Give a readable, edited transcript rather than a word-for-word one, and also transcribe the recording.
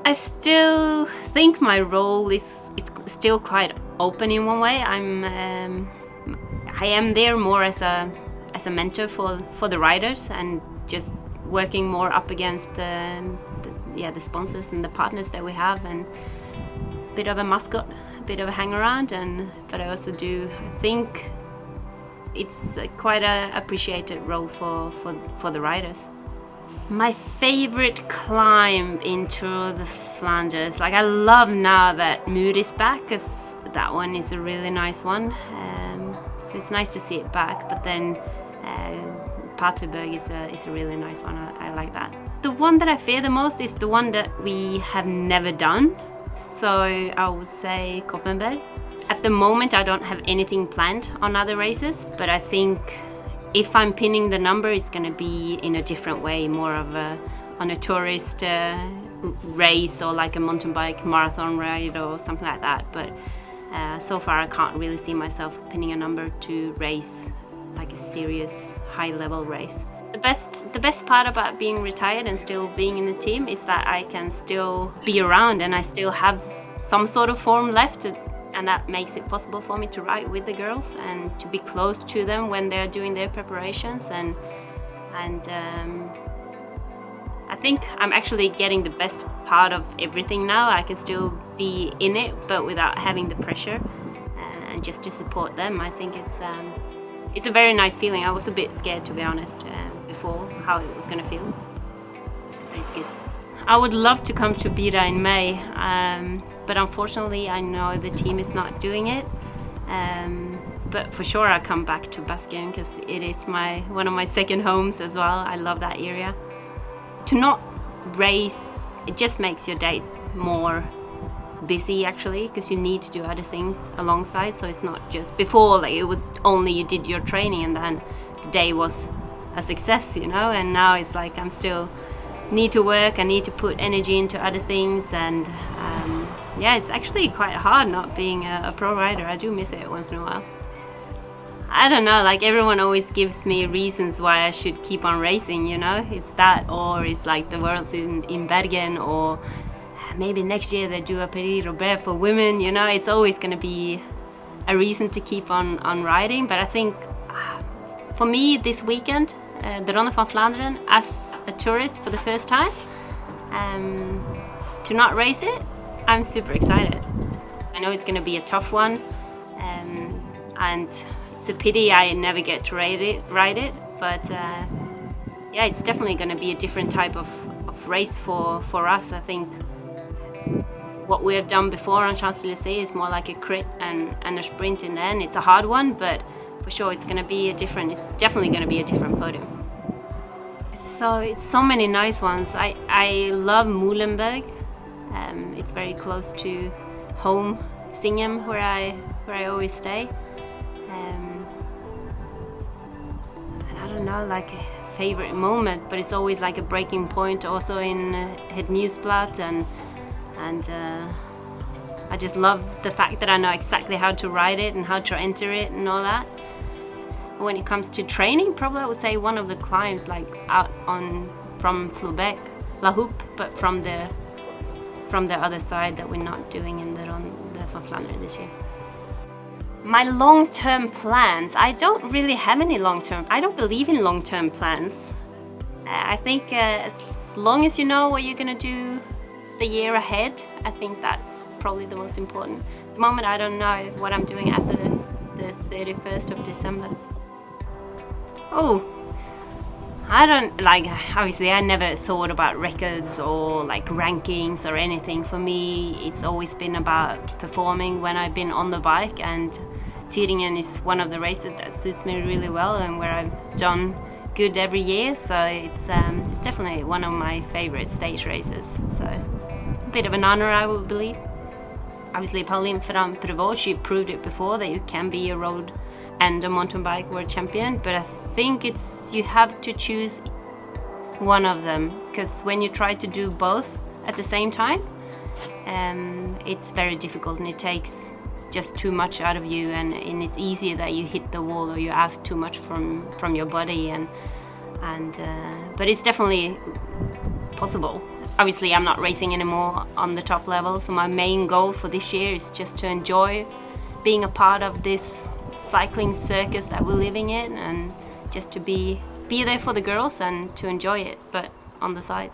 I still think my role is still quite open in one way. I am there more as a mentor for the riders, and just working more up against the sponsors and the partners that we have, and a bit of a mascot, a bit of a hang around, but I also do think it's quite a appreciated role for the riders. My favorite climb in Tour de Flanders, like I love now that Mood is back, because that one is a really nice one. So it's nice to see it back, but then Paterberg is a really nice one. I like that. The one that I fear the most is the one that we have never done. So I would say Koppenberg. At the moment I don't have anything planned on other races, but I think if I'm pinning the number, it's going to be in a different way, more of on a tourist race, or like a mountain bike marathon ride or something like that. But so far I can't really see myself pinning a number to race like a serious high-level race. The best part about being retired and still being in the team is that I can still be around, and I still have some sort of form left, and that makes it possible for me to ride with the girls and to be close to them when they're doing their preparations, and I think I'm actually getting the best part of everything now. I can still be in it, but without having the pressure, and just to support them. I think it's a very nice feeling. I was a bit scared, to be honest, before, how it was going to feel, but it's good. I would love to come to Bira in May, but unfortunately I know the team is not doing it. But for sure I'll come back to Basken, because it is one of my second homes as well. I love that area. To not race, it just makes your days more busy actually, because you need to do other things alongside. So it's not just before, like it was only you did your training and then the day was a success, you know, and now it's like I'm still need to work, I need to put energy into other things, and yeah, it's actually quite hard not being a pro rider. I do miss it once in a while. I don't know, like everyone always gives me reasons why I should keep on racing, you know. It's that, or it's like the Worlds in Bergen, or maybe next year they do a Paris-Roubaix for women, you know. It's always going to be a reason to keep on riding. But I think for me this weekend, the Ronde van Vlaanderen, as a tourist for the first time, to not race it, I'm super excited. I know it's going to be a tough one, and it's a pity I never get to ride it, but yeah, it's definitely going to be a different type of race for us. I think what we have done before on Champs-Élysées is more like a crit and a sprint in the end. It's a hard one, but for sure it's definitely going to be a different podium. So it's so many nice ones. I love Muhlenberg. It's very close to home, Singhem, where I always stay. And I don't know, like a favorite moment, but it's always like a breaking point also in Het Nieuwsblad, and I just love the fact that I know exactly how to ride it and how to enter it and all that. When it comes to training, probably I would say one of the climbs, like out from Flubec, La Houppe, but from the other side that we're not doing in the Van Vlaanderen this year. My long-term plans, I don't really have any long-term. I don't believe in long-term plans. I think as long as you know what you're gonna do the year ahead, I think that's probably the most important. At the moment I don't know what I'm doing after the 31st of December. Oh, I don't, like, obviously I never thought about records or like rankings or anything. For me, it's always been about performing when I've been on the bike, and Thüringen is one of the races that suits me really well and where I've done good every year. So it's definitely one of my favorite stage races. So it's a bit of an honor, I would believe. Obviously Pauline Ferrand-Prévot, she proved it before that you can be a road and a mountain bike world champion, but I think you have to choose one of them, because when you try to do both at the same time, it's very difficult and it takes just too much out of you, and it's easier that you hit the wall or you ask too much from your body, but it's definitely possible. obviously I'm not racing anymore on the top level, so my main goal for this year is just to enjoy being a part of this cycling circus that we're living in, and just to be there for the girls and to enjoy it, but on the side.